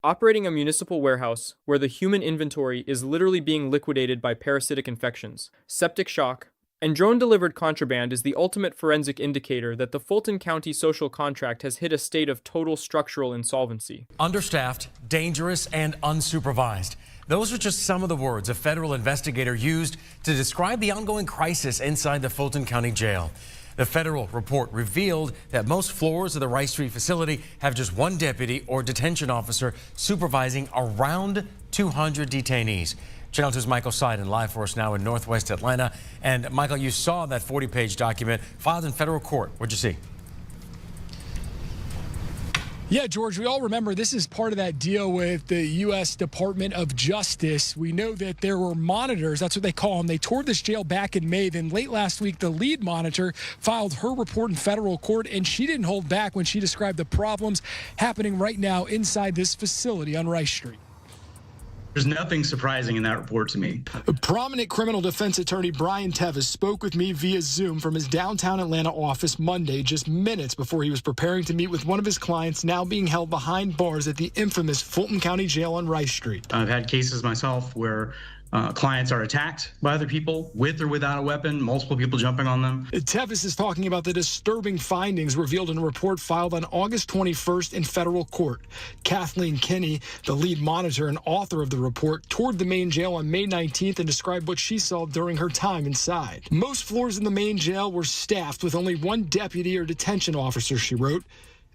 Operating a municipal warehouse where the human inventory is literally being liquidated by parasitic infections, septic shock, and drone-delivered contraband is the ultimate forensic indicator that the Fulton County social contract has hit a state of total structural insolvency. Understaffed, dangerous, and unsupervised. Those are just some of the words a federal investigator used to describe the ongoing crisis inside the Fulton County Jail. The federal report revealed that most floors of the Rice Street facility have just one deputy or detention officer supervising around 200 detainees. Channel 2's Michael Seiden live for us now in Northwest Atlanta. And Michael, you saw that 40-page document filed in federal court. What'd you see? Yeah, George, we all remember this is part of that deal with the U.S. Department of Justice. We know that there were monitors, that's what they call them. They toured this jail back in May. Then late last week, the lead monitor filed her report in federal court, and she didn't hold back when she described the problems happening right now inside this facility on Rice Street. There's nothing surprising in that report to me. Prominent criminal defense attorney Brian Tevis spoke with me via Zoom from his downtown Atlanta office Monday, just minutes before he was preparing to meet with one of his clients now being held behind bars at the infamous Fulton County Jail on Rice Street. I've had cases myself where clients are attacked by other people with or without a weapon, multiple people jumping on them. Tevis is talking about the disturbing findings revealed in a report filed on August 21st in federal court. Kathleen Kinney, the lead monitor and author of the report, toured the main jail on May 19th and described what she saw during her time inside. Most floors in the main jail were staffed with only one deputy or detention officer, she wrote.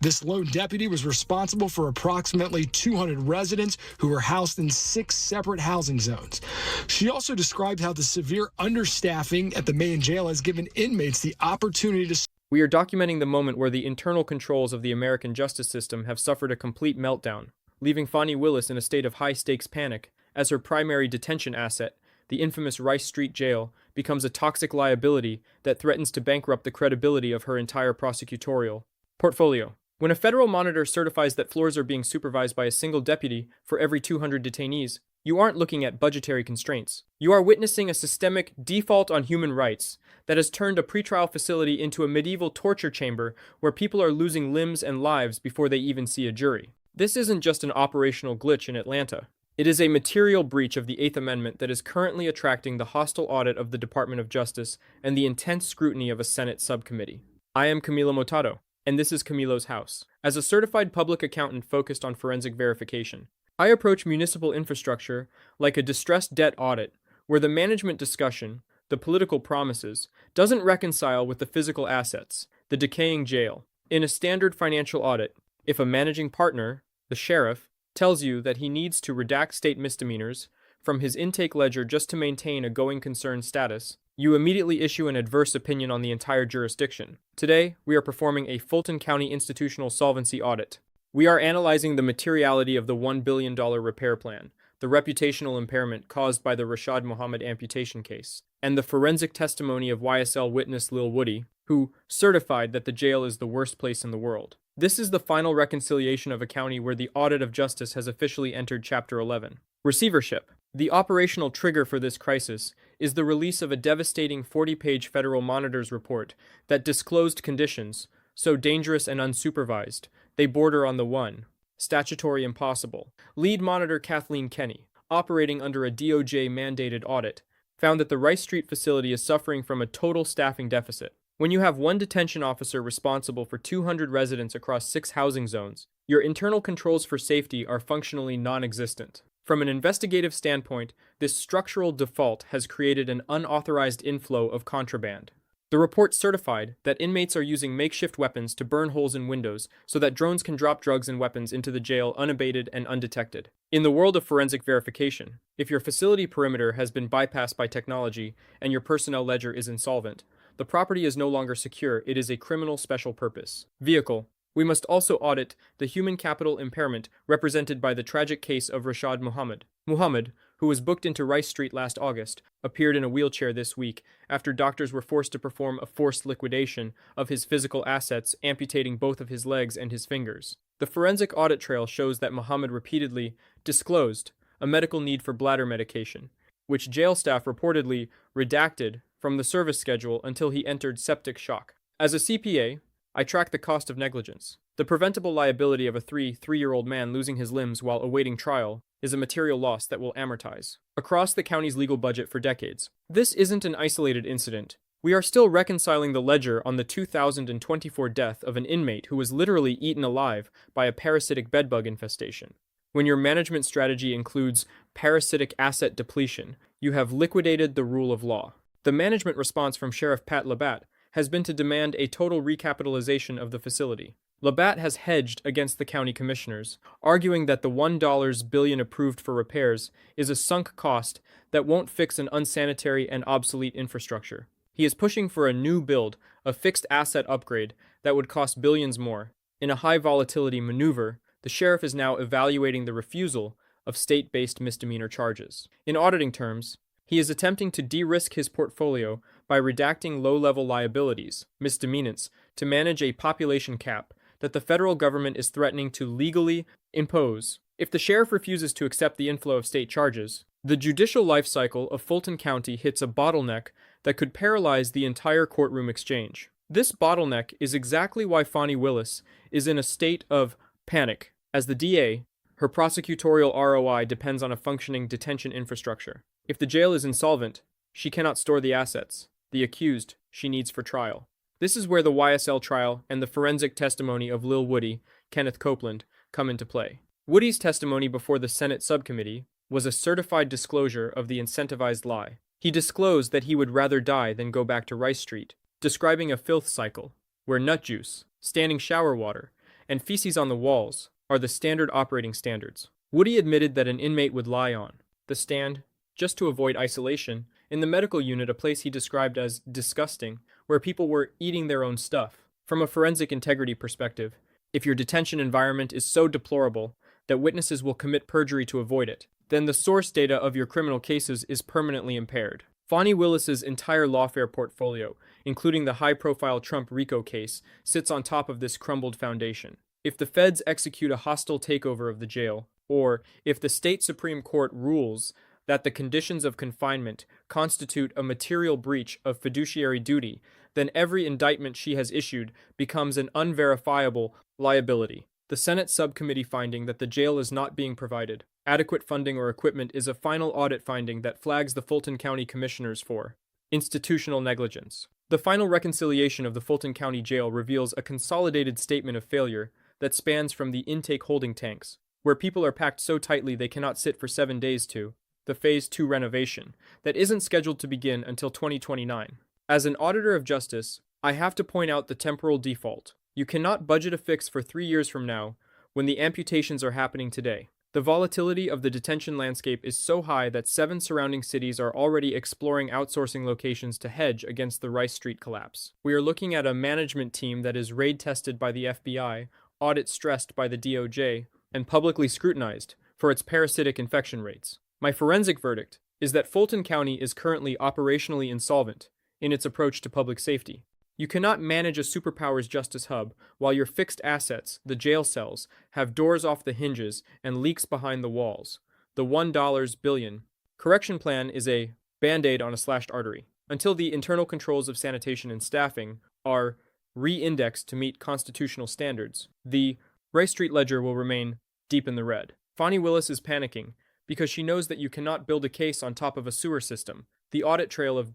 This lone deputy was responsible for approximately 200 residents who were housed in 6 separate housing zones. She also described how the severe understaffing at the main jail has given inmates the opportunity to... We are documenting the moment where the internal controls of the American justice system have suffered a complete meltdown, leaving Fani Willis in a state of high-stakes panic as her primary detention asset, the infamous Rice Street Jail, becomes a toxic liability that threatens to bankrupt the credibility of her entire prosecutorial portfolio. When a federal monitor certifies that floors are being supervised by a single deputy for every 200 detainees, you aren't looking at budgetary constraints. You are witnessing a systemic default on human rights that has turned a pretrial facility into a medieval torture chamber where people are losing limbs and lives before they even see a jury. This isn't just an operational glitch in Atlanta. It is a material breach of the Eighth Amendment that is currently attracting the hostile audit of the Department of Justice and the intense scrutiny of a Senate subcommittee. I am Camilo, and this is Camilo's House. As a certified public accountant focused on forensic verification, I approach municipal infrastructure like a distressed debt audit, where the management discussion, the political promises, doesn't reconcile with the physical assets, the decaying jail. In a standard financial audit, if a managing partner, the sheriff, tells you that he needs to redact state misdemeanors from his intake ledger just to maintain a going concern status, you immediately issue an adverse opinion on the entire jurisdiction. Today, we are performing a Fulton County institutional solvency audit. We are analyzing the materiality of the $1 billion repair plan, the reputational impairment caused by the Rashad Muhammad amputation case, and the forensic testimony of YSL witness Lil Woody, who certified that the jail is the worst place in the world. This is the final reconciliation of a county where the audit of justice has officially entered Chapter 11. Receivership. The operational trigger for this crisis is the release of a devastating 40-page federal monitor's report that disclosed conditions so dangerous and unsupervised they border on the statutory impossible. Lead monitor Kathleen Kinney, operating under a DOJ-mandated audit, found that the Rice Street facility is suffering from a total staffing deficit. When you have one detention officer responsible for 200 residents across 6 housing zones, your internal controls for safety are functionally non-existent. From an investigative standpoint, this structural default has created an unauthorized inflow of contraband. The report certified that inmates are using makeshift weapons to burn holes in windows so that drones can drop drugs and weapons into the jail unabated and undetected. In the world of forensic verification, if your facility perimeter has been bypassed by technology and your personnel ledger is insolvent, the property is no longer secure, it is a criminal special purpose vehicle. We must also audit the human capital impairment represented by the tragic case of Rashad Muhammad. Muhammad, who was booked into Rice Street last August, appeared in a wheelchair this week after doctors were forced to perform a forced liquidation of his physical assets, amputating both of his legs and his fingers. The forensic audit trail shows that Muhammad repeatedly disclosed a medical need for bladder medication, which jail staff reportedly redacted from the service schedule until he entered septic shock. As a CPA, I track the cost of negligence. The preventable liability of a three-year-old man losing his limbs while awaiting trial is a material loss that will amortize across the county's legal budget for decades. This isn't an isolated incident. We are still reconciling the ledger on the 2024 death of an inmate who was literally eaten alive by a parasitic bedbug infestation. When your management strategy includes parasitic asset depletion, you have liquidated the rule of law. The management response from Sheriff Pat Labot has been to demand a total recapitalization of the facility. Labot has hedged against the county commissioners, arguing that the $1 billion approved for repairs is a sunk cost that won't fix an unsanitary and obsolete infrastructure. He is pushing for a new build, a fixed asset upgrade that would cost billions more. In a high volatility maneuver, the sheriff is now evaluating the refusal of state-based misdemeanor charges. In auditing terms, he is attempting to de-risk his portfolio by redacting low-level liabilities, misdemeanants, to manage a population cap that the federal government is threatening to legally impose. If the sheriff refuses to accept the inflow of state charges, the judicial life cycle of Fulton County hits a bottleneck that could paralyze the entire courtroom exchange. This bottleneck is exactly why Fani Willis is in a state of panic. As the DA, her prosecutorial ROI depends on a functioning detention infrastructure. If the jail is insolvent, she cannot store the assets, the accused she needs for trial. This is where the YSL trial and the forensic testimony of Lil Woody, Kenneth Copeland, come into play. Woody's testimony before the Senate subcommittee was a certified disclosure of the incentivized lie. He disclosed that he would rather die than go back to Rice Street, describing a filth cycle, where nut juice, standing shower water, and feces on the walls are the standard operating standards. Woody admitted that an inmate would lie on the stand just to avoid isolation in the medical unit, a place he described as disgusting, where people were eating their own stuff. From a forensic integrity perspective, if your detention environment is so deplorable that witnesses will commit perjury to avoid it, then the source data of your criminal cases is permanently impaired. Fani Willis's entire lawfare portfolio, including the high-profile Trump RICO case, sits on top of this crumbled foundation. If the feds execute a hostile takeover of the jail, or if the state Supreme Court rules that the conditions of confinement constitute a material breach of fiduciary duty, then every indictment she has issued becomes an unverifiable liability. The Senate subcommittee finding that the jail is not being provided adequate funding or equipment is a final audit finding that flags the Fulton County Commissioners for institutional negligence. The final reconciliation of the Fulton County Jail reveals a consolidated statement of failure that spans from the intake holding tanks, where people are packed so tightly they cannot sit for 7 days, to the Phase 2 renovation that isn't scheduled to begin until 2029. As an auditor of justice, I have to point out the temporal default. You cannot budget a fix for 3 years from now when the amputations are happening today. The volatility of the detention landscape is so high that 7 surrounding cities are already exploring outsourcing locations to hedge against the Rice Street collapse. We are looking at a management team that is raid-tested by the FBI, audit-stressed by the DOJ, and publicly scrutinized for its parasitic infection rates. My forensic verdict is that Fulton County is currently operationally insolvent in its approach to public safety. You cannot manage a superpowers justice hub while your fixed assets, the jail cells, have doors off the hinges and leaks behind the walls. The $1 billion correction plan is a band-aid on a slashed artery. Until the internal controls of sanitation and staffing are re-indexed to meet constitutional standards, the Rice Street ledger will remain deep in the red. Fani Willis is panicking because she knows that you cannot build a case on top of a sewer system. The audit trail of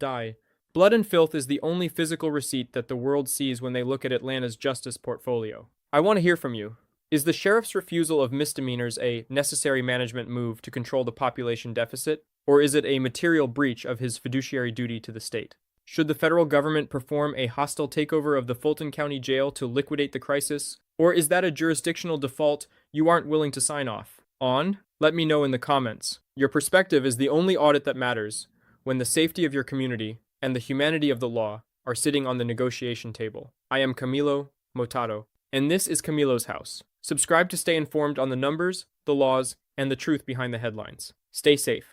blood and filth is the only physical receipt that the world sees when they look at Atlanta's justice portfolio. I want to hear from you. Is the sheriff's refusal of misdemeanors a necessary management move to control the population deficit, or is it a material breach of his fiduciary duty to the state? Should the federal government perform a hostile takeover of the Fulton County Jail to liquidate the crisis, or is that a jurisdictional default you aren't willing to sign off on? Let me know in the comments. Your perspective is the only audit that matters when the safety of your community and the humanity of the law are sitting on the negotiation table. I am Camilo Motado, and this is Camilo's House. Subscribe to stay informed on the numbers, the laws, and the truth behind the headlines. Stay safe.